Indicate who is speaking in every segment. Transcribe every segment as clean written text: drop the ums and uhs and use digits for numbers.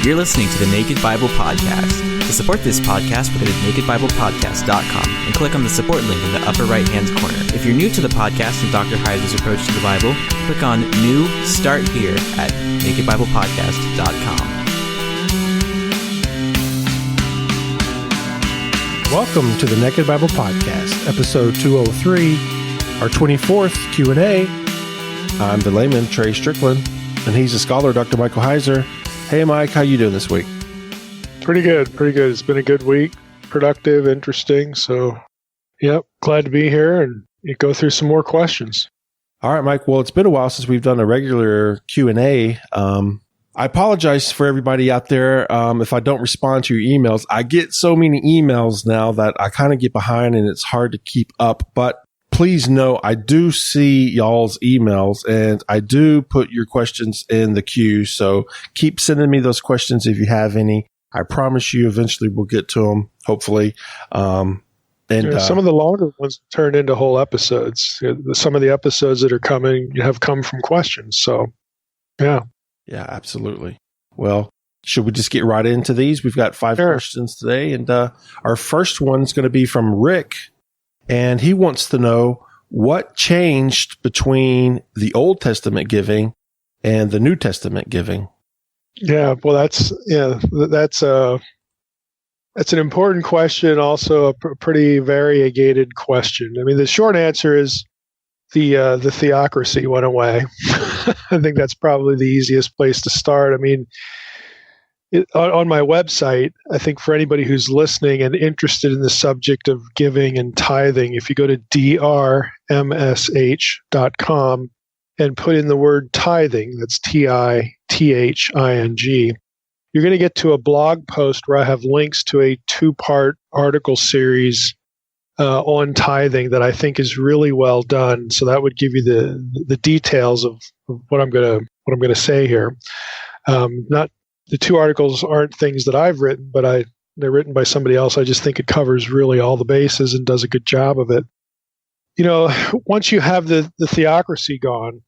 Speaker 1: You're listening to the Naked Bible Podcast. To support this podcast, go to nakedbiblepodcast.com and click on the support link in the upper right-hand corner. If you're new to the podcast and Dr. Heiser's approach to the Bible, click on New Start Here at nakedbiblepodcast.com.
Speaker 2: Welcome to the Naked Bible Podcast, episode 203, our 24th Q&A. I'm the layman, Trey Strickland, and he's a scholar, Dr. Michael Heiser. Hey, Mike, how you doing this week?
Speaker 3: Pretty good. It's been a good week, productive, interesting. So, yep, glad to be here and go through some more questions.
Speaker 2: All right, Mike. Well, it's been a while since we've done a regular Q&A. I apologize for everybody out there if I don't respond to your emails. I get so many emails now that I kind of get behind and it's hard to keep up. But please know I do see y'all's emails and I do put your questions in the queue. So keep sending me those questions if you have any. I promise you eventually we'll get to them, hopefully.
Speaker 3: Some of the longer ones turn into whole episodes. Some of the episodes that are coming have come from questions. So, yeah.
Speaker 2: Yeah, absolutely. Well, should we just get right into these? We've got 5 questions today, and our first one is going to be from Rick, and he wants to know what changed between the Old Testament giving and the New Testament giving.
Speaker 3: Yeah, well, that's an important question. Also, a pretty variegated question. I mean, the short answer is the theocracy went away. I think that's probably the easiest place to start. I mean, on my website, I think for anybody who's listening and interested in the subject of giving and tithing, if you go to drmsh.com and put in the word tithing, that's tithing, you're going to get to a blog post where I have links to a 2-part article series on tithing that I think is really well done. So that would give you the details of what I'm going to say here. Not the 2 articles aren't things that I've written, but they're written by somebody else. I just think it covers really all the bases and does a good job of it. You know, once you have the theocracy gone,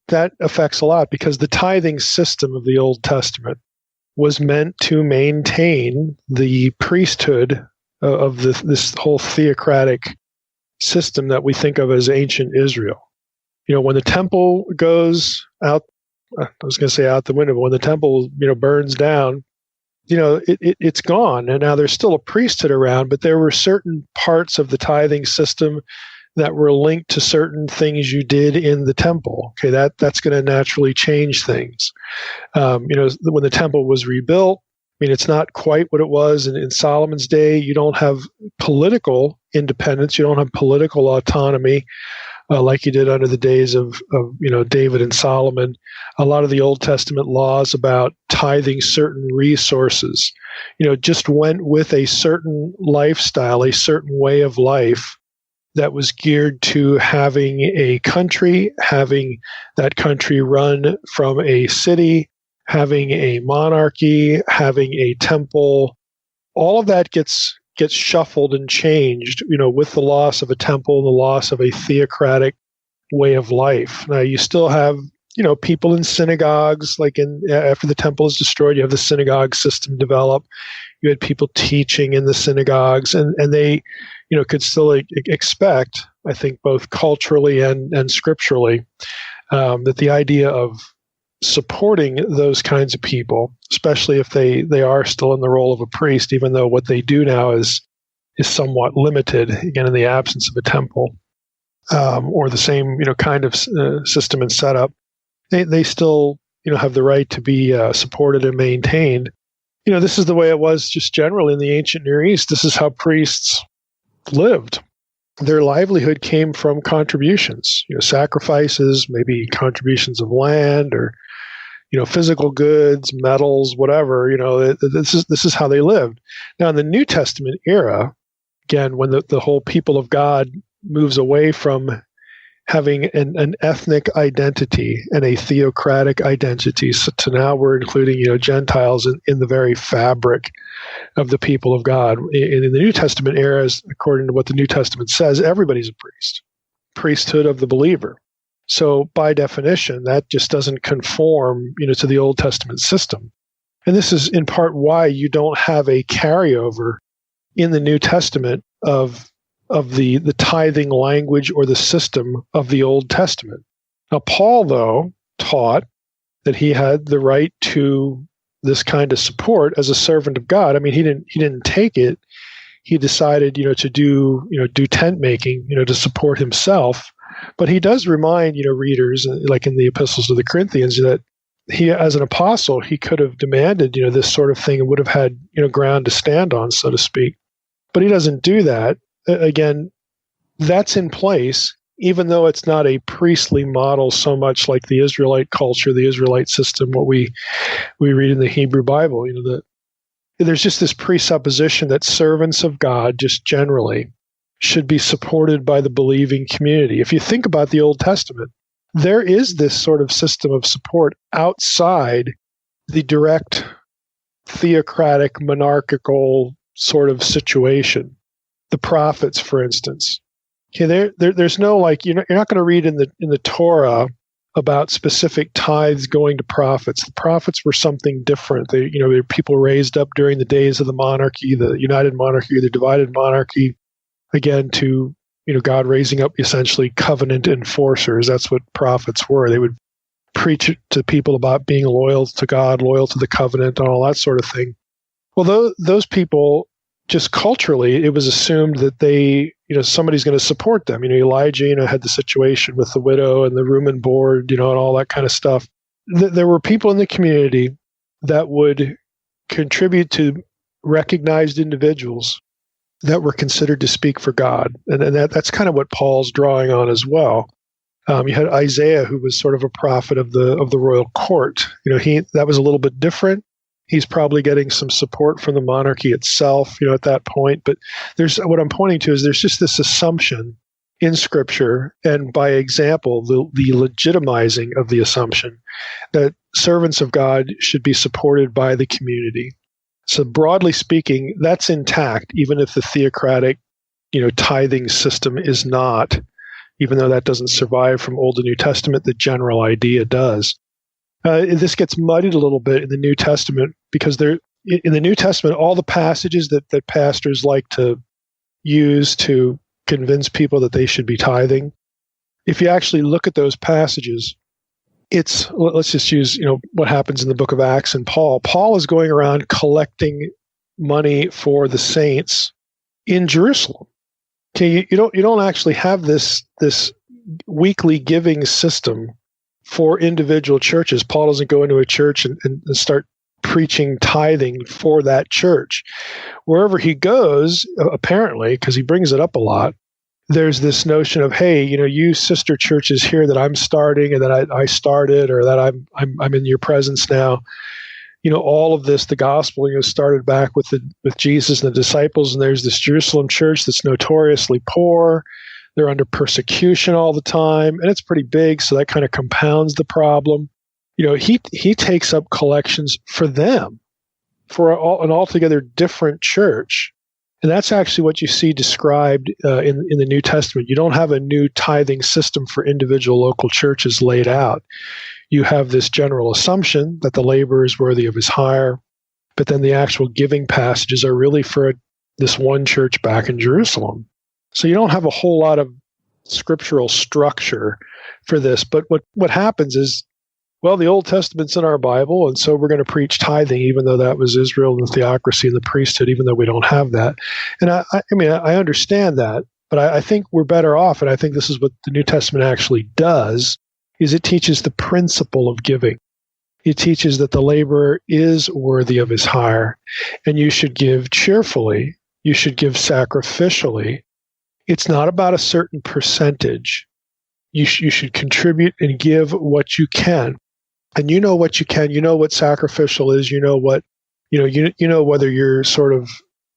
Speaker 3: that affects a lot because the tithing system of the Old Testament was meant to maintain the priesthood of this whole theocratic system that we think of as ancient Israel. You know, when the temple goes out, I was going to say out the window, but when the temple, burns down, it's gone. And now there's still a priesthood around, but there were certain parts of the tithing system that were linked to certain things you did in the temple. Okay, that's going to naturally change things. When the temple was rebuilt, I mean, it's not quite what it was in Solomon's day. You don't have political independence. You don't have political autonomy like you did under the days of David and Solomon. A lot of the Old Testament laws about tithing certain resources, just went with a certain lifestyle, a certain way of life that was geared to having a country, having that country run from a city, having a monarchy, having a temple. All of that gets shuffled and changed, with the loss of a temple and the loss of a theocratic way of life. Now, you still have, people in synagogues, like after the temple is destroyed, you have the synagogue system develop. You had people teaching in the synagogues, and they, could still expect, I think, both culturally and scripturally, that the idea of supporting those kinds of people, especially if they are still in the role of a priest, even though what they do now is somewhat limited, again, in the absence of a temple, or the same, kind of system and setup, they still, have the right to be supported and maintained. This is the way it was just generally in the ancient Near East. This is how priests lived. Their livelihood came from contributions, sacrifices, maybe contributions of land or, physical goods, metals, whatever. This is how they lived. Now, in the New Testament era, again, when the whole people of God moves away from having an ethnic identity and a theocratic identity, so to now we're including, Gentiles in the very fabric of the people of God. In the New Testament era, according to what the New Testament says, everybody's a priest, priesthood of the believer. So by definition, that just doesn't conform, to the Old Testament system. And this is in part why you don't have a carryover in the New Testament of the tithing language or the system of the Old Testament. Now, Paul, though, taught that he had the right to this kind of support as a servant of God. I mean, he didn't take it. He decided, to do tent making, to support himself. But he does remind, readers, like in the epistles to the Corinthians, that he, as an apostle, he could have demanded, this sort of thing and would have had, ground to stand on, so to speak. But he doesn't do that. Again, that's in place, even though it's not a priestly model so much like the Israelite culture, the Israelite system, what we read in the Hebrew Bible. There's just this presupposition that servants of God, just generally, should be supported by the believing community. If you think about the Old Testament, there is this sort of system of support outside the direct theocratic, monarchical sort of situation. The prophets, for instance. Okay, there's no you're not going to read in the Torah about specific tithes going to prophets. The prophets were something different. They were people raised up during the days of the monarchy, the united monarchy, the divided monarchy, again to God raising up essentially covenant enforcers. That's what prophets were. They would preach to people about being loyal to God, loyal to the covenant, and all that sort of thing. Well, those people, just culturally, it was assumed that they, somebody's going to support them. Elijah, had the situation with the widow and the room and board, and all that kind of stuff. There were people in the community that would contribute to recognized individuals that were considered to speak for God. And that's kind of what Paul's drawing on as well. You had Isaiah, who was sort of a prophet of the royal court. That was a little bit different. He's probably getting some support from the monarchy itself, at that point. But what I'm pointing to is there's just this assumption in Scripture, and by example, the legitimizing of the assumption that servants of God should be supported by the community. So broadly speaking, that's intact, even if the theocratic, tithing system is not, even though that doesn't survive from Old and New Testament, the general idea does. This gets muddied a little bit in the New Testament because in the New Testament, all the passages that pastors like to use to convince people that they should be tithing, if you actually look at those passages, let's just use what happens in the book of Acts and Paul. Paul is going around collecting money for the saints in Jerusalem. Okay, you don't actually have this weekly giving system for individual churches. Paul doesn't go into a church and start preaching tithing for that church. Wherever he goes, apparently, because he brings it up a lot, there's this notion of, hey, you sister churches here that I'm starting and that I started, or that I'm in your presence now. All of this, the gospel, started back with Jesus and the disciples, and there's this Jerusalem church that's notoriously poor. They're under persecution all the time, and it's pretty big, so that kind of compounds the problem. He takes up collections for them, for an altogether different church. And that's actually what you see described in the New Testament. You don't have a new tithing system for individual local churches laid out. You have this general assumption that the laborer is worthy of his hire, but then the actual giving passages are really for this one church back in Jerusalem. So you don't have a whole lot of scriptural structure for this. But what happens is, well, the Old Testament's in our Bible, and so we're going to preach tithing, even though that was Israel and the theocracy and the priesthood, even though we don't have that. And I understand that, but I think we're better off, and I think this is what the New Testament actually does, is it teaches the principle of giving. It teaches that the laborer is worthy of his hire, and you should give cheerfully. You should give sacrificially. It's not about a certain percentage. You should contribute and give what you can. And you know what you can. You know what sacrificial is. You know what, you know whether you're sort of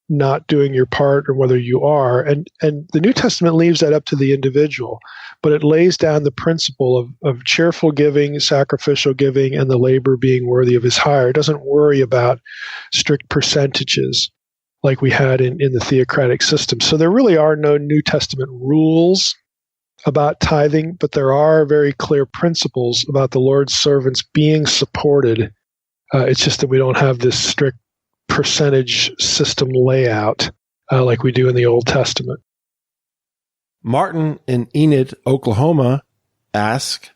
Speaker 3: not doing your part or whether you are. And the New Testament leaves that up to the individual, but it lays down the principle of cheerful giving, sacrificial giving, and the labor being worthy of his hire. It doesn't worry about strict percentages like we had in the theocratic system. So there really are no New Testament rules about tithing, but there are very clear principles about the Lord's servants being supported It's just that we don't have this strict percentage system layout like we do in the Old Testament.
Speaker 2: Martin in Enid, Oklahoma, asks,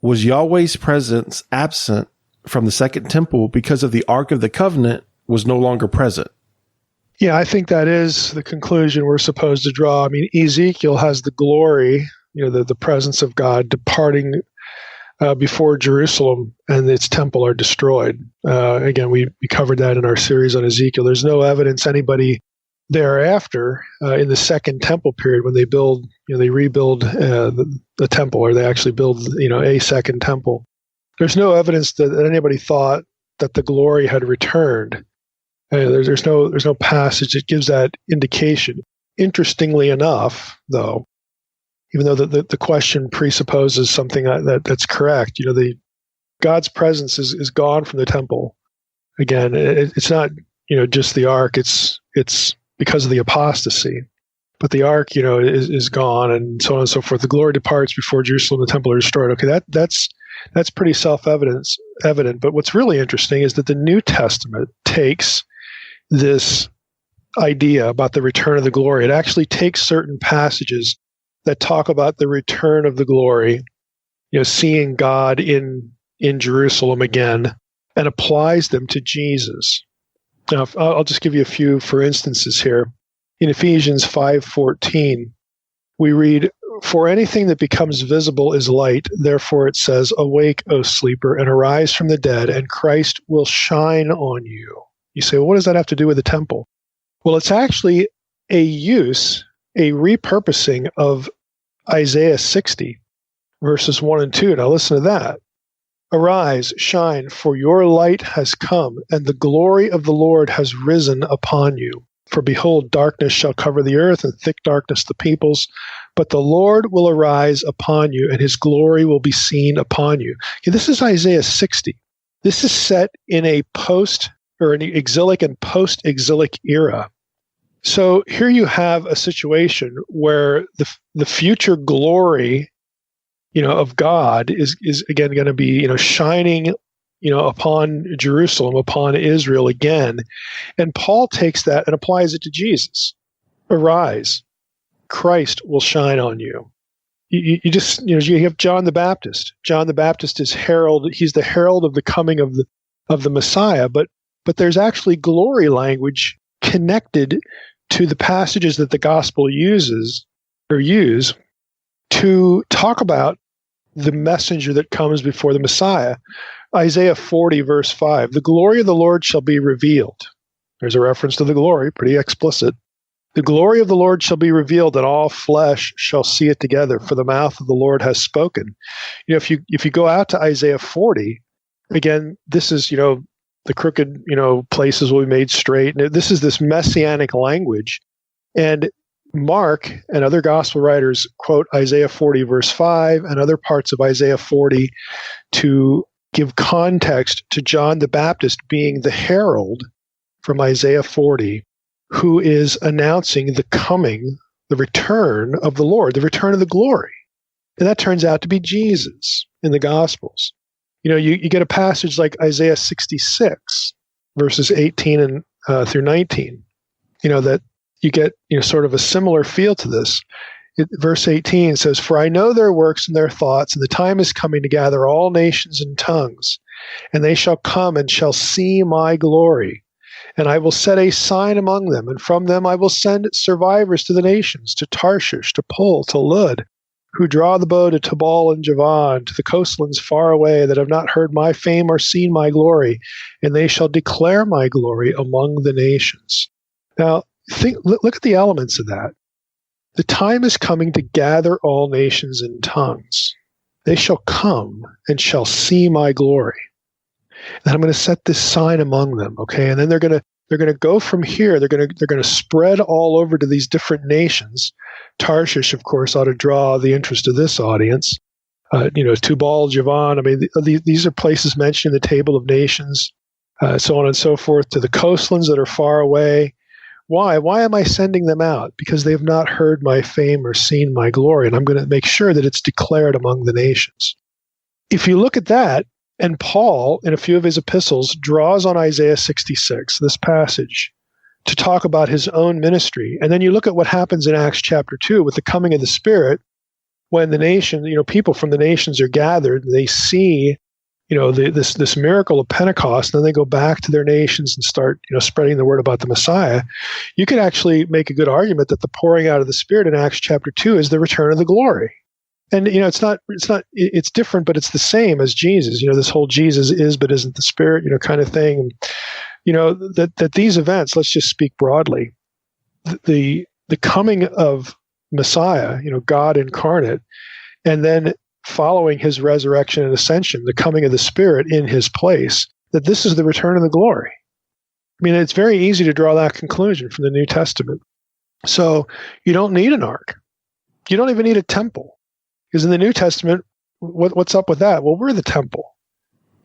Speaker 2: was Yahweh's presence absent from the second temple because of the Ark of the Covenant was no longer present?
Speaker 3: Yeah, I think that is the conclusion we're supposed to draw. I mean, Ezekiel has the glory, the presence of God departing before Jerusalem and its temple are destroyed. Again, we covered that in our series on Ezekiel. There's no evidence anybody thereafter in the second temple period when they build, they rebuild the temple, or they actually build, a second temple. There's no evidence that anybody thought that the glory had returned. There's no passage that gives that indication. Interestingly enough, though, even though the question presupposes something that's correct, God's presence is gone from the temple. Again, it's not just the ark. It's because of the apostasy, but the ark is gone, and so on and so forth. The glory departs before Jerusalem and the temple are destroyed. Okay, that's pretty self-evident. But what's really interesting is that the New Testament takes this idea about the return of the glory. It actually takes certain passages that talk about the return of the glory, seeing God in Jerusalem again, and applies them to Jesus. Now, I'll just give you a few for instances here. In Ephesians 5:14, we read, "For anything that becomes visible is light. Therefore it says, awake, O sleeper, and arise from the dead, and Christ will shine on you." You say, well, what does that have to do with the temple? Well, it's actually a repurposing of Isaiah 60, verses 1 and 2. Now listen to that. "Arise, shine, for your light has come, and the glory of the Lord has risen upon you. For behold, darkness shall cover the earth, and thick darkness the peoples. But the Lord will arise upon you, and his glory will be seen upon you." Okay, this is Isaiah 60. This is set in an exilic and post-exilic era. So here you have a situation where the future glory, of God is again going to be, shining, upon Jerusalem, upon Israel again. And Paul takes that and applies it to Jesus. Arise, Christ will shine on you. You have John the Baptist. John the Baptist is herald. He's the herald of the coming of the Messiah. But there's actually glory language connected to the passages that the gospel use to talk about the messenger that comes before the Messiah. Isaiah 40, verse 5, "The glory of the Lord shall be revealed." There's a reference to the glory, pretty explicit. "The glory of the Lord shall be revealed, and all flesh shall see it together, for the mouth of the Lord has spoken." If you go out to Isaiah 40, again, this is, the crooked, places will be made straight. And this is this messianic language. And Mark and other gospel writers quote Isaiah 40, verse 5, and other parts of Isaiah 40 to give context to John the Baptist being the herald from Isaiah 40, who is announcing the return of the Lord, the return of the glory. And that turns out to be Jesus in the Gospels. You get a passage like Isaiah 66, verses 18 and through 19, that you get sort of a similar feel to this. Verse 18 says, "For I know their works and their thoughts, and the time is coming to gather all nations and tongues, and they shall come and shall see my glory. And I will set a sign among them, and from them I will send survivors to the nations, to Tarshish, to Pul, to Lud, who draw the bow to Tabal and Javan, to the coastlands far away that have not heard my fame or seen my glory, and they shall declare my glory among the nations." Now, look at the elements of that. The time is coming to gather all nations and tongues. They shall come and shall see my glory. And I'm going to set this sign among them, okay? And then they're going to go from here. They're going to spread all over to these different nations. Tarshish, of course, ought to draw the interest of this audience. Tubal, Javan. I mean, these are places mentioned in the Table of Nations, so on and so forth, to the coastlands that are far away. Why? Why am I sending them out? Because they have not heard my fame or seen my glory, and I'm going to make sure that it's declared among the nations. If you look at that, And Paul, in a few of his epistles, draws on Isaiah 66, this passage, to talk about his own ministry. And then you look at what happens in Acts chapter 2 with the coming of the Spirit, when the nation, people from the nations are gathered, they see, this miracle of Pentecost, and then they go back to their nations and start, spreading the word about the Messiah. You could actually make a good argument that the pouring out of the Spirit in Acts chapter 2 is the return of the glory. And, it's different, but it's the same as Jesus. This whole Jesus is but isn't the Spirit, kind of thing. That these events, let's just speak broadly, the coming of Messiah, God incarnate, and then following his resurrection and ascension, the coming of the Spirit in his place, that this is the return of the glory. I mean, it's very easy to draw that conclusion from the New Testament. So you don't need an ark. You don't even need a temple. Because in the New Testament, what's up with that? Well, we're the temple.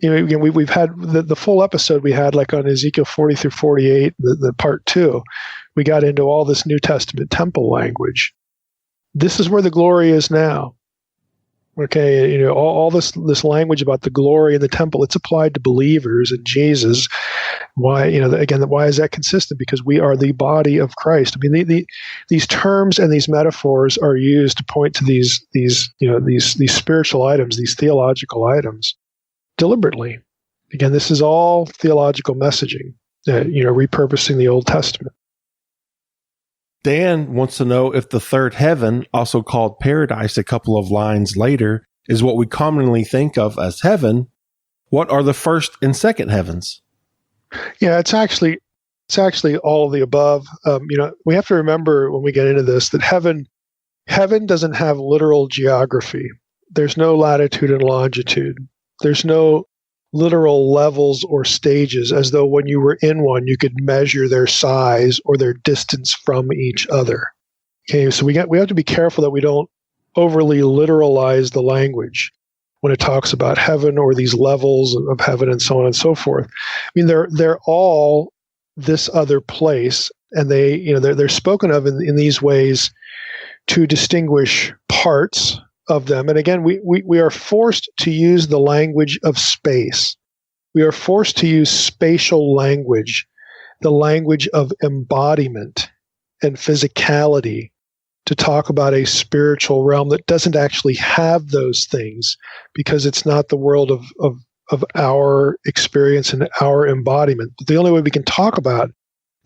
Speaker 3: We've had the full episode we had, like on Ezekiel 40 through 48, the part 2. We got into all this New Testament temple language. This is where the glory is now. Okay, all this language about the glory in the temple, it's applied to believers and Jesus. Why, again, why is that consistent? Because we are the body of Christ. I mean, these terms and these metaphors are used to point to these spiritual items, these theological items, deliberately. Again, this is all theological messaging, repurposing the Old Testament.
Speaker 2: Dan wants to know if the third heaven, also called paradise a couple of lines later, is what we commonly think of as heaven. What are the first and second heavens?
Speaker 3: Yeah, it's actually all of the above. We have to remember when we get into this that heaven doesn't have literal geography. There's no latitude and longitude. There's no literal levels or stages, as though when you were in one, you could measure their size or their distance from each other. Okay, so we have to be careful that we don't overly literalize the language when it talks about heaven or these levels of heaven and so on and so forth. I mean, they're all this other place, and they're spoken of in these ways to distinguish parts of them. And again, we are forced to use the language of space. We are forced to use spatial language, the language of embodiment and physicality, to talk about a spiritual realm that doesn't actually have those things, because it's not the world of our experience and our embodiment. But the only way we can talk about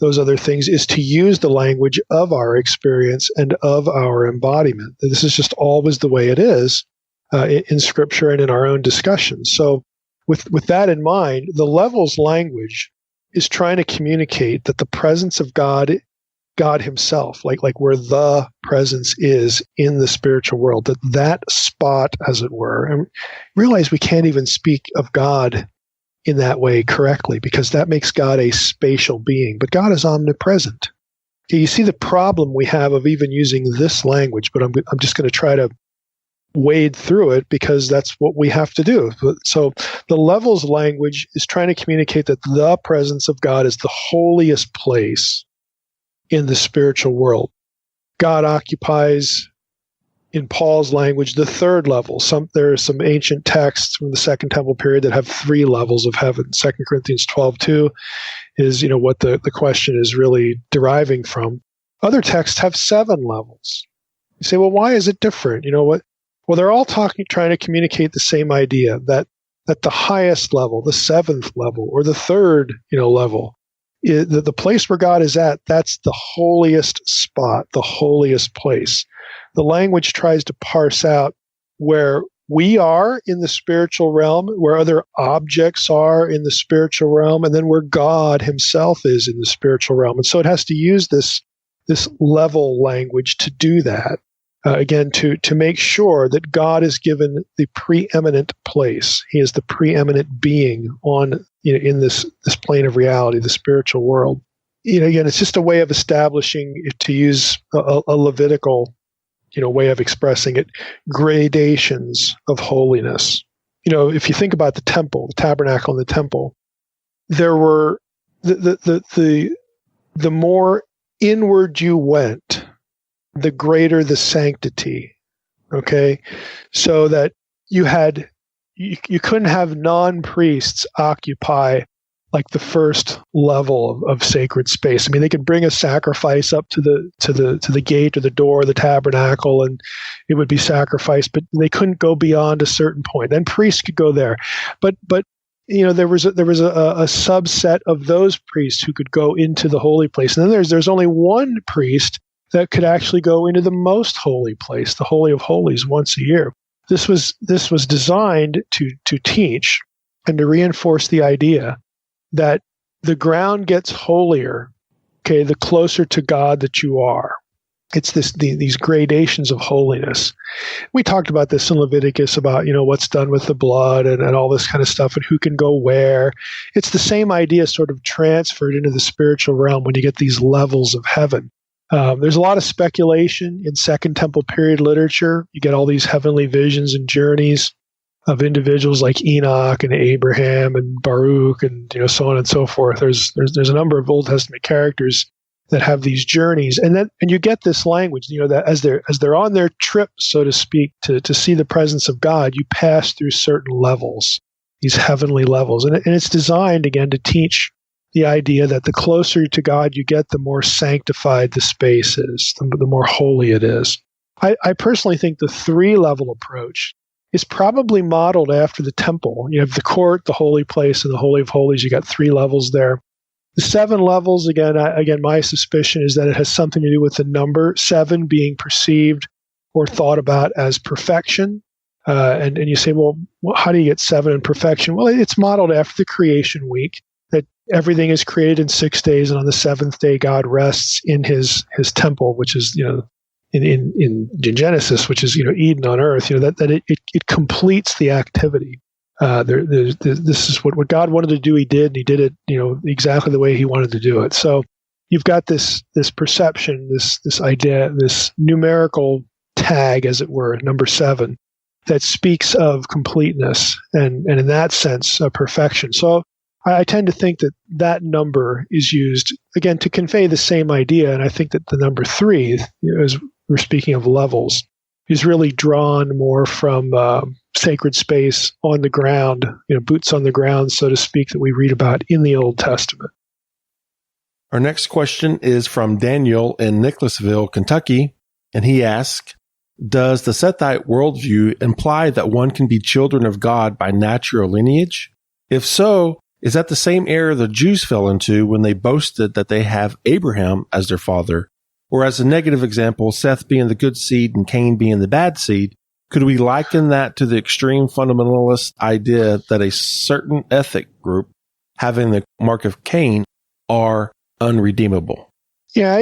Speaker 3: those other things is to use the language of our experience and of our embodiment. This is just always the way it is in Scripture and in our own discussions. So with that in mind, the levels language is trying to communicate that the presence of God himself, like where the presence is in the spiritual world, that spot, as it were. And realize we can't even speak of God in that way correctly, because that makes God a spatial being. But God is omnipresent. Okay, you see the problem we have of even using this language, but I'm just going to try to wade through it, because that's what we have to do. So the levels language is trying to communicate that the presence of God is the holiest place in the spiritual world. God occupies, in Paul's language, the third level. There are some ancient texts from the Second Temple period that have 3 levels of heaven. 2 Corinthians 12:2 is what the question is really deriving from. Other texts have 7 levels. You say, well, why is it different? Well, they're all trying to communicate the same idea, that the highest level, the 7th level, or the 3rd level, the place where God is at, that's the holiest spot, the holiest place. The language tries to parse out where we are in the spiritual realm, where other objects are in the spiritual realm, and then where God himself is in the spiritual realm. And so it has to use this level language to do that. Again, to make sure that God is given the preeminent place. He is the preeminent being in this plane of reality, the spiritual world. Again, it's just a way of establishing, to use a Levitical way of expressing it, gradations of holiness. If you think about the temple, the tabernacle and the temple, there were the more inward you went, the greater the sanctity. Okay, so that you had you couldn't have non-priests occupy like the first level of sacred space. I mean, they could bring a sacrifice up to the gate or the door of the tabernacle, and it would be sacrificed, but they couldn't go beyond a certain point. Then priests could go there, but there was a subset of those priests who could go into the holy place, and then there's only one priest that could actually go into the most holy place, the Holy of Holies, once a year. This was designed to teach and to reinforce the idea that the ground gets holier, okay, the closer to God that you are. It's these gradations of holiness. We talked about this in Leviticus about, what's done with the blood and all this kind of stuff and who can go where. It's the same idea sort of transferred into the spiritual realm when you get these levels of heaven. There's a lot of speculation in Second Temple period literature. You get all these heavenly visions and journeys of individuals like Enoch and Abraham and Baruch and so on and so forth. There's a number of Old Testament characters that have these journeys, and you get this language, that as they're on their trip, so to speak, to see the presence of God, you pass through certain levels, these heavenly levels, and it's designed again to teach the idea that the closer to God you get, the more sanctified the space is, the more holy it is. I personally think the 3-level approach is probably modeled after the temple. You have the court, the holy place, and the Holy of Holies. You got 3 levels there. The 7 levels, again, my suspicion is that it has something to do with the number 7 being perceived or thought about as perfection. And you say, well, how do you get 7 in perfection? Well, it's modeled after the creation week, that everything is created in 6 days, and on the 7th day God rests in his temple, which is in Genesis, which is Eden on earth. That it completes the activity. This is what God wanted to do. He did, and he did it exactly the way he wanted to do it. So you've got this perception, this idea, this numerical tag, as it were, number 7, that speaks of completeness and in that sense perfection. So I tend to think that number is used again to convey the same idea, and I think that the number 3, as we're speaking of levels, is really drawn more from sacred space on the ground, boots on the ground, so to speak, that we read about in the Old Testament.
Speaker 2: Our next question is from Daniel in Nicholasville, Kentucky, and he asks, does the Sethite worldview imply that one can be children of God by natural lineage? If so, is that the same error the Jews fell into when they boasted that they have Abraham as their father? Or as a negative example, Seth being the good seed and Cain being the bad seed, could we liken that to the extreme fundamentalist idea that a certain ethnic group having the mark of Cain are unredeemable?
Speaker 3: Yeah,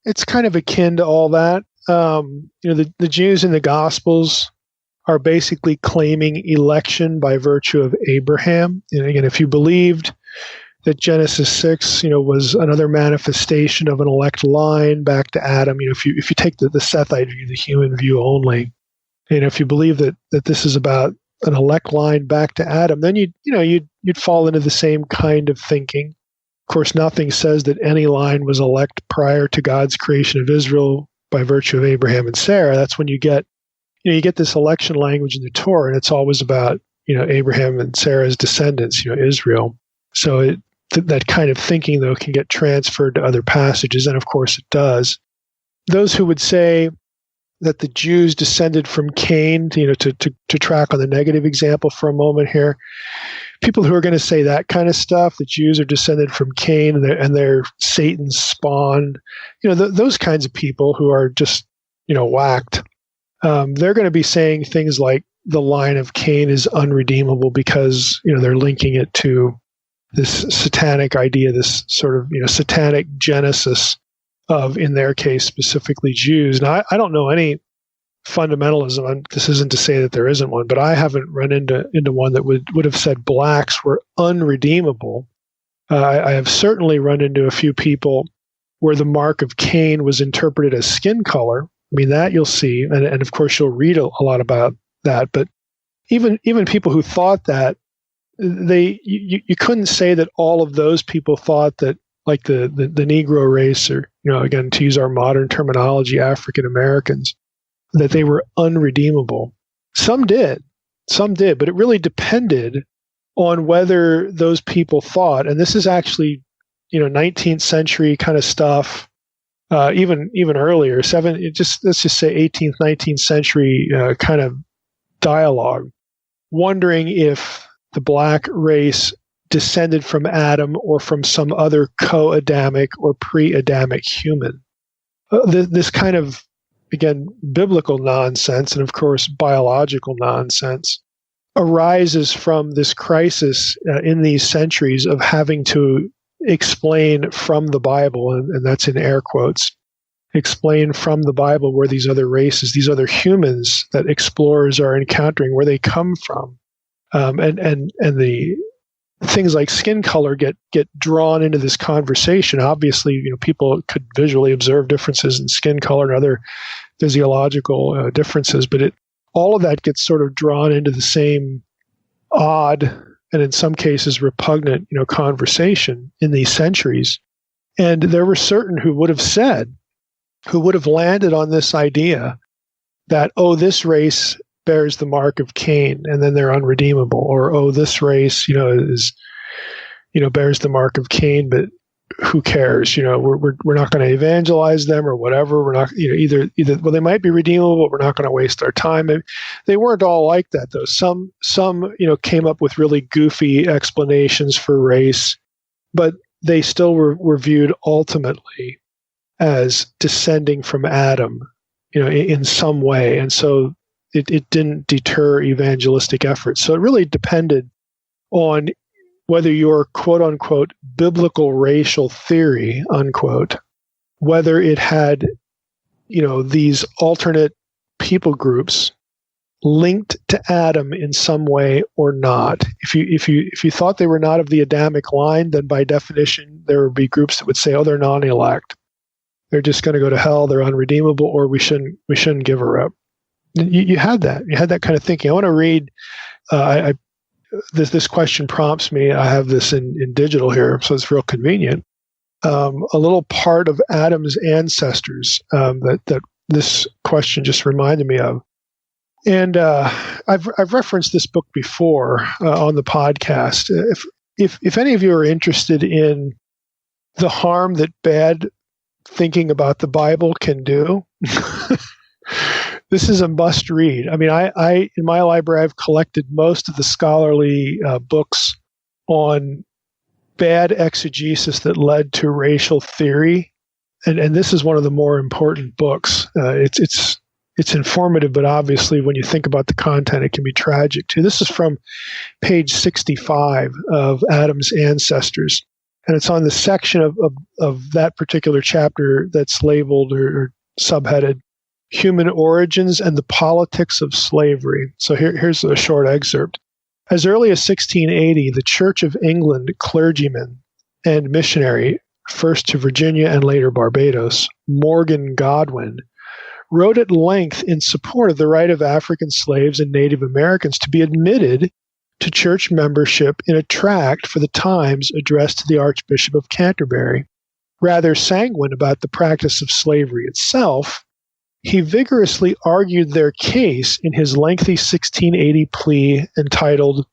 Speaker 3: it's kind of akin to all that. The Jews in the Gospels are basically claiming election by virtue of Abraham. And again, if you believed that Genesis 6, was another manifestation of an elect line back to Adam. If you take the Sethite view, the human view only, and if you believe that this is about an elect line back to Adam, then you'd fall into the same kind of thinking. Of course, nothing says that any line was elect prior to God's creation of Israel by virtue of Abraham and Sarah. That's when you get this election language in the Torah, and it's always about Abraham and Sarah's descendants, Israel. So that kind of thinking, though, can get transferred to other passages, and of course it does. Those who would say that the Jews descended from Cain, to track on the negative example for a moment here, people who are going to say that kind of stuff, the Jews are descended from Cain and they're Satan's spawn, those kinds of people who are just, whacked, they're going to be saying things like the line of Cain is unredeemable because, they're linking it to this satanic idea, this sort of satanic genesis of, in their case, specifically Jews. Now, I don't know any fundamentalism. This isn't to say that there isn't one, but I haven't run into one that would have said blacks were unredeemable. I have certainly run into a few people where the mark of Cain was interpreted as skin color. I mean, that you'll see, and of course you'll read a lot about that. But even people who thought that, you couldn't say that all of those people thought that, like the Negro race, or again, to use our modern terminology, African Americans, that they were unredeemable. Some did. Some did, but it really depended on whether those people thought, and this is actually, 19th century kind of stuff, even earlier, let's just say 18th, 19th century kind of dialogue, wondering if the black race descended from Adam or from some other co-Adamic or pre-Adamic human. This kind of, again, biblical nonsense and, of course, biological nonsense arises from this crisis in these centuries of having to explain from the Bible, and that's in air quotes, explain from the Bible where these other races, these other humans that explorers are encountering, where they come from. And the things like skin color get drawn into this conversation. Obviously, people could visually observe differences in skin color and other physiological differences, but all of that gets sort of drawn into the same odd and in some cases repugnant, conversation in these centuries. And there were certain who would have landed on this idea that, this race bears the mark of Cain, and then they're unredeemable, or this race, is, bears the mark of Cain, but who cares? We're not going to evangelize them or whatever. We're not, either they might be redeemable, but we're not going to waste our time. And they weren't all like that, though. Some came up with really goofy explanations for race, but they still were viewed ultimately as descending from Adam, in some way, and so it didn't deter evangelistic efforts. So it really depended on whether your quote-unquote biblical racial theory, unquote, whether it had, these alternate people groups linked to Adam in some way or not. If you thought they were not of the Adamic line, then by definition there would be groups that would say, they're non-elect. They're just going to go to hell, they're unredeemable, or we shouldn't give her up. You had that. You had that kind of thinking. I want to read, this question prompts me. I have this in digital here, so it's real convenient. A little part of Adam's ancestors that this question just reminded me of. And I've referenced this book before on the podcast. If any of you are interested in the harm that bad thinking about the Bible can do, this is a must read. I mean, I in my library, I've collected most of the scholarly books on bad exegesis that led to racial theory, and this is one of the more important books. It's informative, but obviously, when you think about the content, it can be tragic too. This is from page 65 of Adam's Ancestors, and it's on the section of that particular chapter that's labeled or subheaded Human Origins and the Politics of Slavery. So here's a short excerpt. As early as 1680, the Church of England clergyman and missionary, first to Virginia and later Barbados, Morgan Godwin, wrote at length in support of the right of African slaves and Native Americans to be admitted to church membership in a tract for the Times addressed to the Archbishop of Canterbury. Rather sanguine about the practice of slavery itself, he vigorously argued their case in his lengthy 1680 plea entitled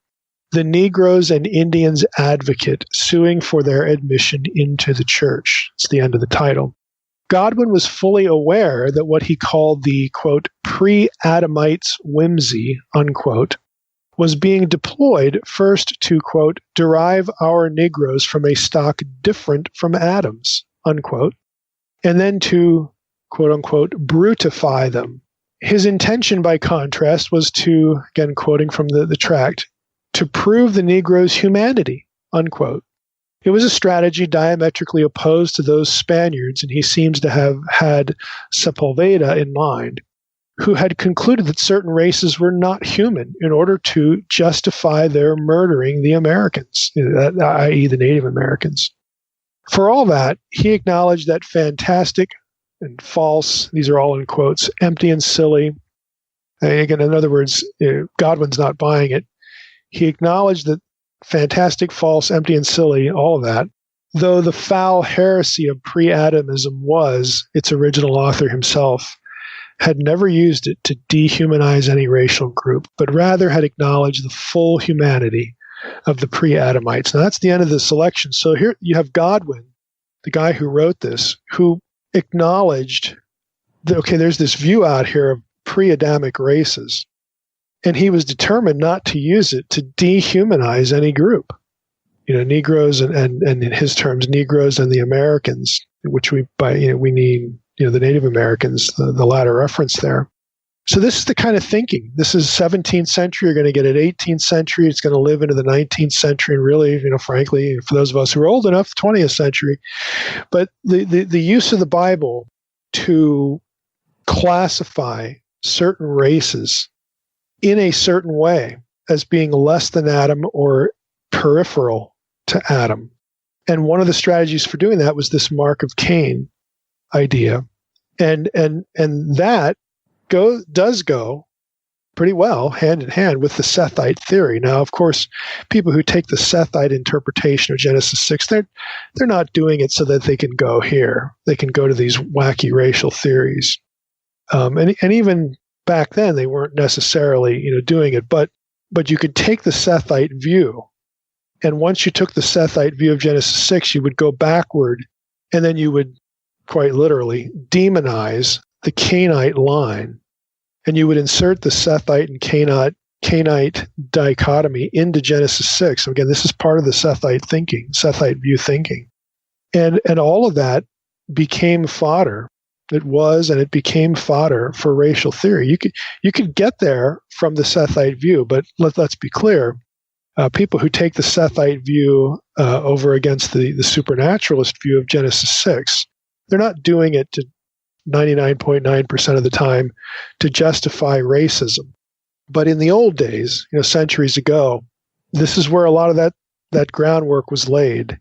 Speaker 3: The Negroes and Indians Advocate Suing for Their Admission into the Church. It's the end of the title. Godwin was fully aware that what he called the, quote, pre-Adamites' whimsy, unquote, was being deployed first to, quote, derive our Negroes from a stock different from Adam's, unquote, and then to, quote unquote, brutify them. His intention, by contrast, was to, again quoting from the tract, to prove the Negro's humanity, unquote. It was a strategy diametrically opposed to those Spaniards, and he seems to have had Sepulveda in mind, who had concluded that certain races were not human in order to justify their murdering the Americans, i.e. the Native Americans. For all that, he acknowledged that fantastic and false, these are all in quotes, empty and silly. Again, in other words, Godwin's not buying it. He acknowledged that fantastic, false, empty and silly, all of that, though the foul heresy of pre-Adamism was its original author himself, had never used it to dehumanize any racial group, but rather had acknowledged the full humanity of the pre-Adamites. Now, that's the end of the selection. So here you have Godwin, the guy who wrote this, who acknowledged that, okay, there's this view out here of pre-Adamic races, and he was determined not to use it to dehumanize any group. Negroes and in his terms, Negroes and the Americans, which we mean the Native Americans, the latter reference there. So this is the kind of thinking. This is 17th century. You're going to get it 18th century. It's going to live into the 19th century, and really, frankly, for those of us who are old enough, 20th century. But the use of the Bible to classify certain races in a certain way as being less than Adam or peripheral to Adam. And one of the strategies for doing that was this mark of Cain idea. And that does go pretty well hand in hand with the Sethite theory. Now, of course, people who take the Sethite interpretation of Genesis 6, they're not doing it so that they can go here. They can go to these wacky racial theories. And even back then, they weren't necessarily doing it. But you could take the Sethite view, and once you took the Sethite view of Genesis 6, you would go backward, and then you would quite literally demonize the Cainite line, and you would insert the Sethite and Cainite dichotomy into Genesis 6. So again, this is part of the Sethite view thinking. And all of that became fodder. It was, and it became fodder for racial theory. You could get there from the Sethite view, but let's be clear. People who take the Sethite view over against the supernaturalist view of Genesis 6, they're not doing it to 99.9% of the time to justify racism. But in the old days, centuries ago, this is where a lot of that groundwork was laid. And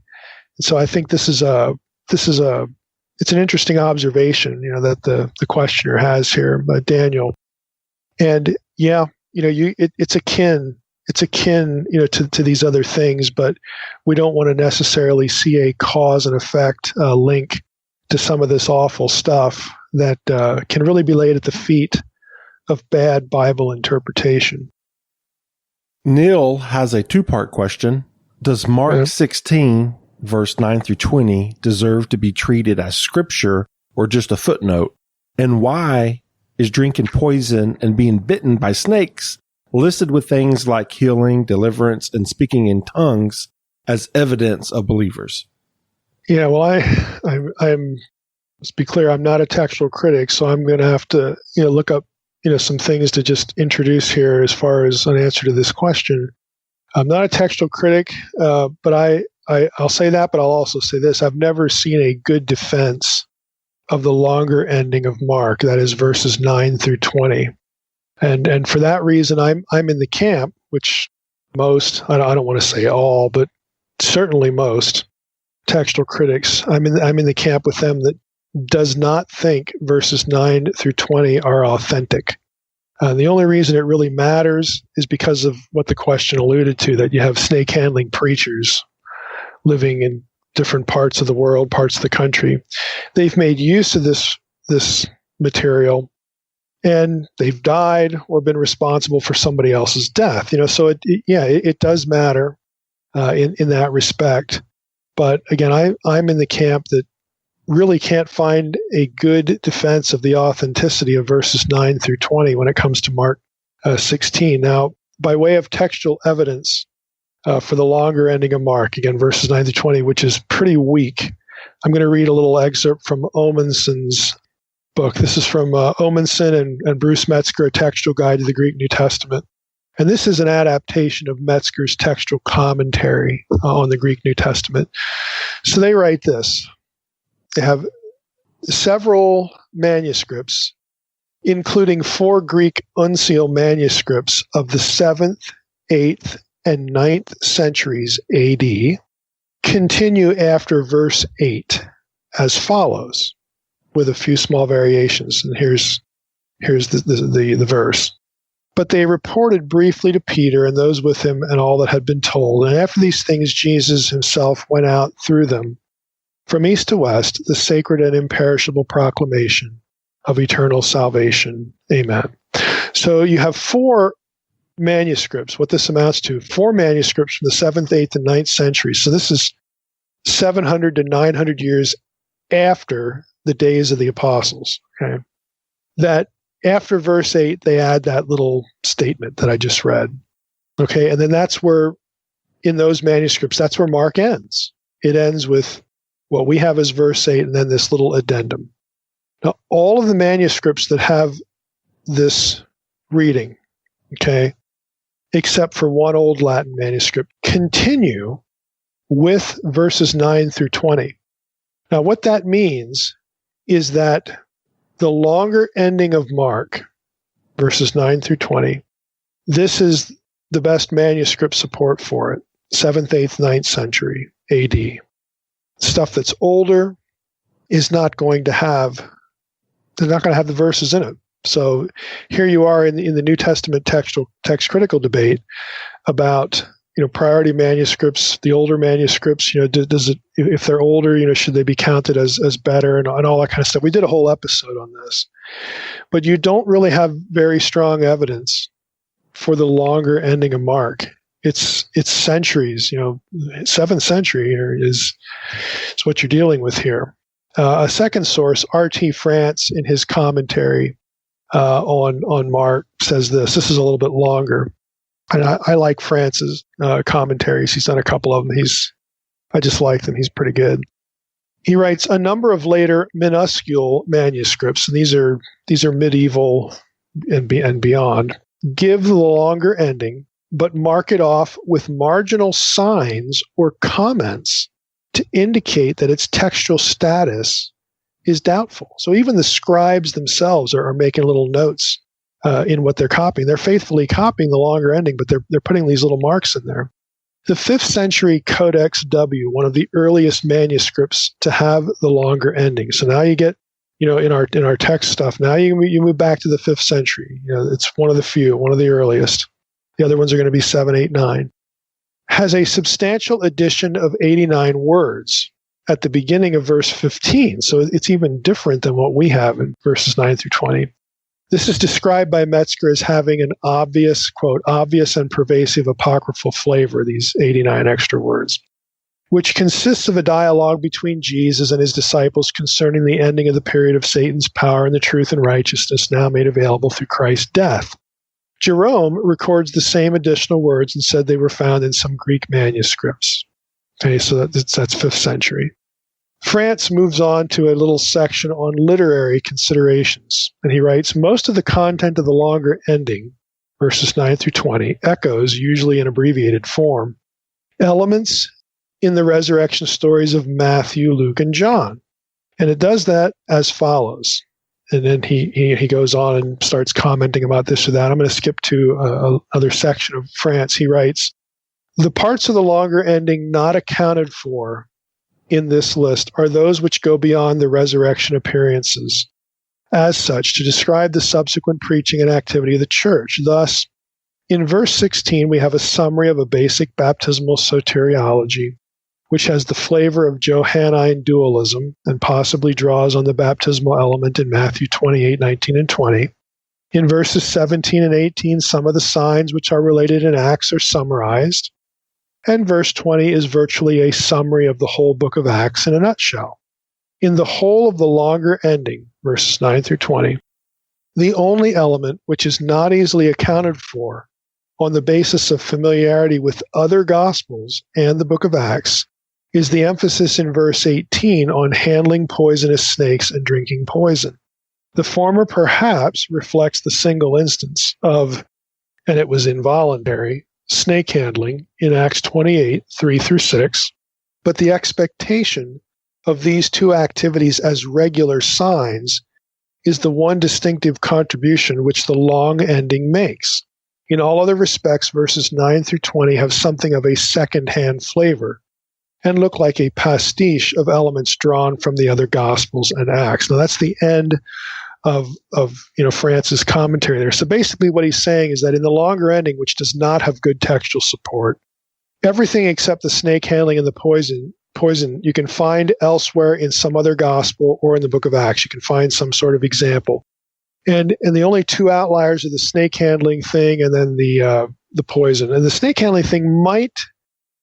Speaker 3: so I think it's an interesting observation, that the questioner has here, Daniel. And yeah, it's akin to these other things, but we don't want to necessarily see a cause and effect link to some of this awful stuff that can really be laid at the feet of bad Bible interpretation.
Speaker 2: Neil has a two-part question. Does Mark 16, verse 9 through 20, deserve to be treated as scripture or just a footnote? And why is drinking poison and being bitten by snakes listed with things like healing, deliverance, and speaking in tongues as evidence of believers?
Speaker 3: Yeah, well, I'm. Let's be clear. I'm not a textual critic, so I'm going to have to, look up, some things to just introduce here as far as an answer to this question. I'm not a textual critic, but I'll say that, but I'll also say this: I've never seen a good defense of the longer ending of Mark, that is verses 9 through 20, and for that reason, I'm in the camp which most, I don't want to say all, but certainly most textual critics, I'm in the camp with them that does not think verses 9 through 20 are authentic. The only reason it really matters is because of what the question alluded to, that you have snake-handling preachers living in different parts of the world, parts of the country. They've made use of this material, and they've died or been responsible for somebody else's death. So it does matter in that respect. But again, I'm in the camp that really can't find a good defense of the authenticity of verses 9 through 20 when it comes to Mark 16. Now, by way of textual evidence for the longer ending of Mark, again, verses 9 through 20, which is pretty weak, I'm going to read a little excerpt from Omenson's book. This is from Omenson and Bruce Metzger, A Textual Guide to the Greek New Testament. And this is an adaptation of Metzger's textual commentary on the Greek New Testament. So they write this. They have several manuscripts, including 4 Greek uncial manuscripts of the 7th, 8th, and 9th centuries AD, continue after verse 8 as follows, with a few small variations. And here's the verse. But they reported briefly to Peter and those with him and all that had been told. And after these things, Jesus himself went out through them, from east to west, the sacred and imperishable proclamation, of eternal salvation. Amen. So you have 4 manuscripts, what this amounts to, 4 manuscripts from the 7th, 8th, and 9th centuries. So this is 700 to 900 years after the days of the apostles. Okay, that after verse 8, they add that little statement that I just read. Okay, and then that's where, in those manuscripts, that's where Mark ends. It ends with what we have as verse 8 and then this little addendum. Now, all of the manuscripts that have this reading, okay, except for one old Latin manuscript, continue with verses 9 through 20. Now, what that means is that the longer ending of Mark, verses 9 through 20, this is the best manuscript support for it, 7th, 8th, 9th century AD. Stuff that's older is not going to have, they're not going to have the verses in it. So here you are in the New Testament text critical debate about, priority manuscripts, the older manuscripts, does it, if they're older, should they be counted as better and all that kind of stuff. We did a whole episode on this. But you don't really have very strong evidence for the longer ending of Mark. It's centuries, 7th century is what you're dealing with here. A second source, R.T. France, in his commentary on Mark, says this. This is a little bit longer. And I like France's commentaries. He's done a couple of them. I just like them. He's pretty good. He writes, a number of later minuscule manuscripts, and these are medieval and beyond, give the longer ending, but mark it off with marginal signs or comments to indicate that its textual status is doubtful. So even the scribes themselves are making little notes in what they're copying. They're faithfully copying the longer ending, but they're putting these little marks in there. The 5th century Codex W, one of the earliest manuscripts to have the longer ending. So now you get, in our text stuff, now you move back to the 5th century. It's one of the few, one of the earliest. The other ones are going to be 7, 8, 9. Has a substantial addition of 89 words at the beginning of verse 15. So it's even different than what we have in verses 9 through 20. This is described by Metzger as having an obvious, quote, obvious and pervasive apocryphal flavor, these 89 extra words, which consists of a dialogue between Jesus and his disciples concerning the ending of the period of Satan's power and the truth and righteousness now made available through Christ's death. Jerome records the same additional words and said they were found in some Greek manuscripts. Okay, so that's 5th century. France moves on to a little section on literary considerations, and he writes, most of the content of the longer ending, verses 9 through 20, echoes, usually in abbreviated form, elements in the resurrection stories of Matthew, Luke, and John. And it does that as follows. And then he goes on and starts commenting about this or that. I'm going to skip to another section of France. He writes, the parts of the longer ending not accounted for in this list are those which go beyond the resurrection appearances as such to describe the subsequent preaching and activity of the church. Thus, in verse 16, we have a summary of a basic baptismal soteriology, which has the flavor of Johannine dualism and possibly draws on the baptismal element in Matthew 28, 19, and 20. In verses 17 and 18, some of the signs which are related in Acts are summarized. And verse 20 is virtually a summary of the whole book of Acts in a nutshell. In the whole of the longer ending, verses 9 through 20, the only element which is not easily accounted for on the basis of familiarity with other Gospels and the book of Acts is the emphasis in verse 18 on handling poisonous snakes and drinking poison. The former perhaps reflects the single instance of, and it was involuntary, snake handling in Acts 28, 3 through 6, but the expectation of these two activities as regular signs is the one distinctive contribution which the long ending makes. In all other respects, verses 9 through 20 have something of a second-hand flavor and look like a pastiche of elements drawn from the other Gospels and Acts. Now, that's the end of France's commentary there. So basically what he's saying is that in the longer ending, which does not have good textual support, everything except the snake handling and the poison poison you can find elsewhere in some other gospel or in the book of Acts. You can find some sort of example. And the only two outliers are the snake handling thing and then the poison. And the snake handling thing might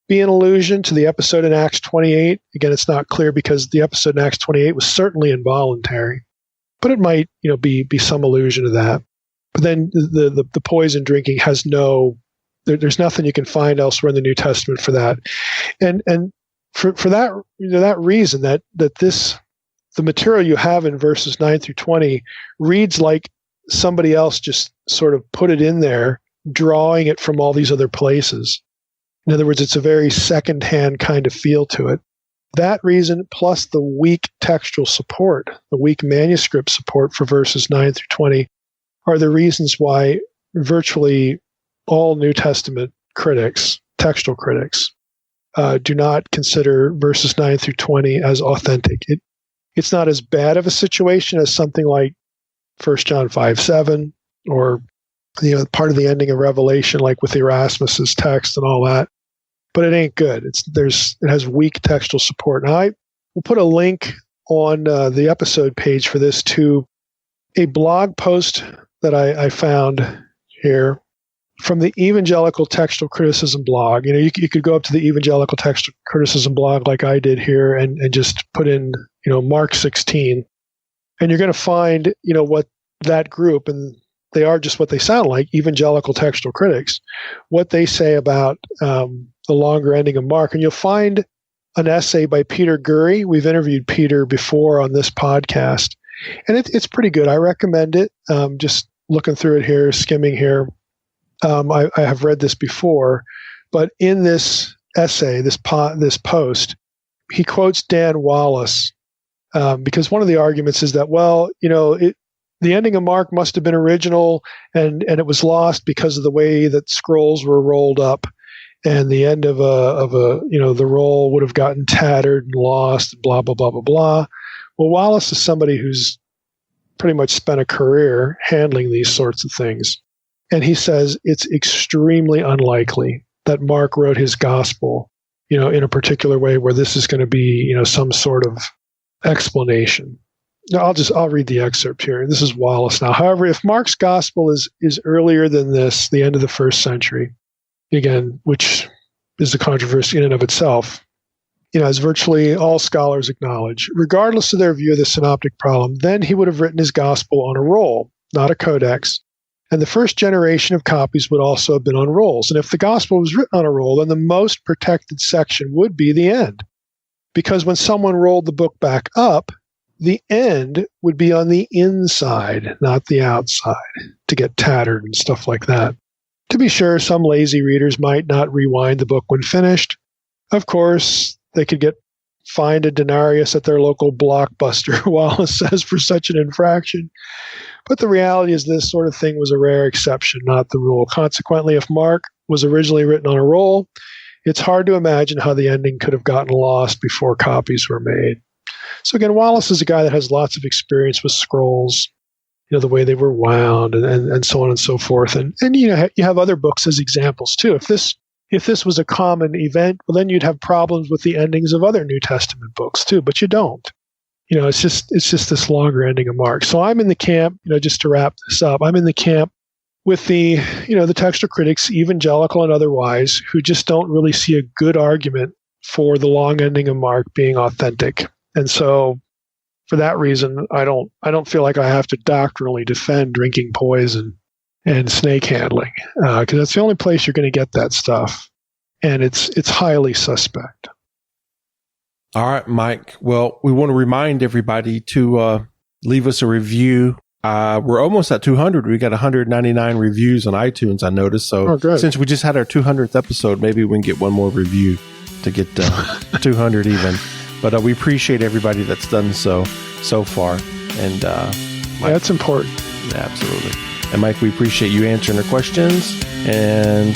Speaker 3: be an allusion to the episode in Acts 28. Again, it's not clear because the episode in Acts 28 was certainly involuntary, but it might, be some allusion to that. But then the poison drinking has there's nothing you can find elsewhere in the New Testament for that. And for that that reason that the material you have in verses 9 through 20 reads like somebody else just sort of put it in there, drawing it from all these other places. In other words, it's a very secondhand kind of feel to it. That reason, plus the weak textual support, the weak manuscript support for verses 9 through 20, are the reasons why virtually all New Testament critics, textual critics, do not consider verses 9 through 20 as authentic. It's not as bad of a situation as something like 1 John 5:7 or part of the ending of Revelation, like with Erasmus's text and all that. But it ain't good. It has weak textual support. Now I will put a link on the episode page for this to a blog post that I found here from the Evangelical Textual Criticism blog. You could go up to the Evangelical Textual Criticism blog like I did here and just put in, Mark 16. And you're going to find, what that group, and they are just what they sound like, Evangelical Textual Critics, what they say about the longer ending of Mark. And you'll find an essay by Peter Gurry. We've interviewed Peter before on this podcast. And it's pretty good. I recommend it. Just looking through it here, skimming here. I have read this before, but in this essay, this post, he quotes Dan Wallace because one of the arguments is that, the ending of Mark must have been original and it was lost because of the way that scrolls were rolled up, and the end of the roll would have gotten tattered and lost, blah, blah, blah, blah, blah. Well, Wallace is somebody who's pretty much spent a career handling these sorts of things. And he says it's extremely unlikely that Mark wrote his gospel, in a particular way where this is going to be, some sort of explanation. Now, I'll read the excerpt here. This is Wallace now. However, if Mark's gospel is earlier than this, the end of the first century, again, which is a controversy in and of itself, as virtually all scholars acknowledge, regardless of their view of the synoptic problem, then he would have written his gospel on a roll, not a codex. And the first generation of copies would also have been on rolls. And if the gospel was written on a roll, then the most protected section would be the end. Because when someone rolled the book back up, the end would be on the inside, not the outside, to get tattered and stuff like that. To be sure, some lazy readers might not rewind the book when finished. Of course, they could get fined a denarius at their local Blockbuster, Wallace says, for such an infraction. But the reality is this sort of thing was a rare exception, not the rule. Consequently, if Mark was originally written on a roll, it's hard to imagine how the ending could have gotten lost before copies were made. So again, Wallace is a guy that has lots of experience with scrolls, the way they were wound and so on and so forth. And you have other books as examples too. If this was a common event, well, then you'd have problems with the endings of other New Testament books too, but you don't. It's just this longer ending of Mark. So I'm in the camp, just to wrap this up, I'm in the camp with the textual critics, evangelical and otherwise, who just don't really see a good argument for the long ending of Mark being authentic. And so for that reason, I don't feel like I have to doctrinally defend drinking poison and snake handling, because that's the only place you're going to get that stuff. And it's highly suspect.
Speaker 2: All right, Mike. Well, we want to remind everybody to leave us a review. We're almost at 200. We got 199 reviews on iTunes, I noticed. So since we just had our 200th episode, maybe we can get one more review to get 200 even. But we appreciate everybody that's done so far. And Mike,
Speaker 3: that's important.
Speaker 2: Yeah, absolutely. And Mike, we appreciate you answering our questions, and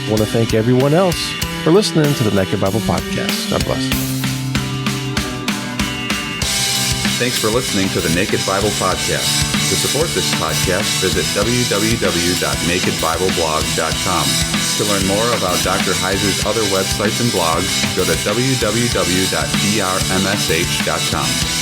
Speaker 2: want to thank everyone else for listening to the Naked Bible Podcast. God bless.
Speaker 4: Thanks for listening to the Naked Bible Podcast. To support this podcast, visit www.nakedbibleblog.com. To learn more about Dr. Heiser's other websites and blogs, go to www.drmsh.com.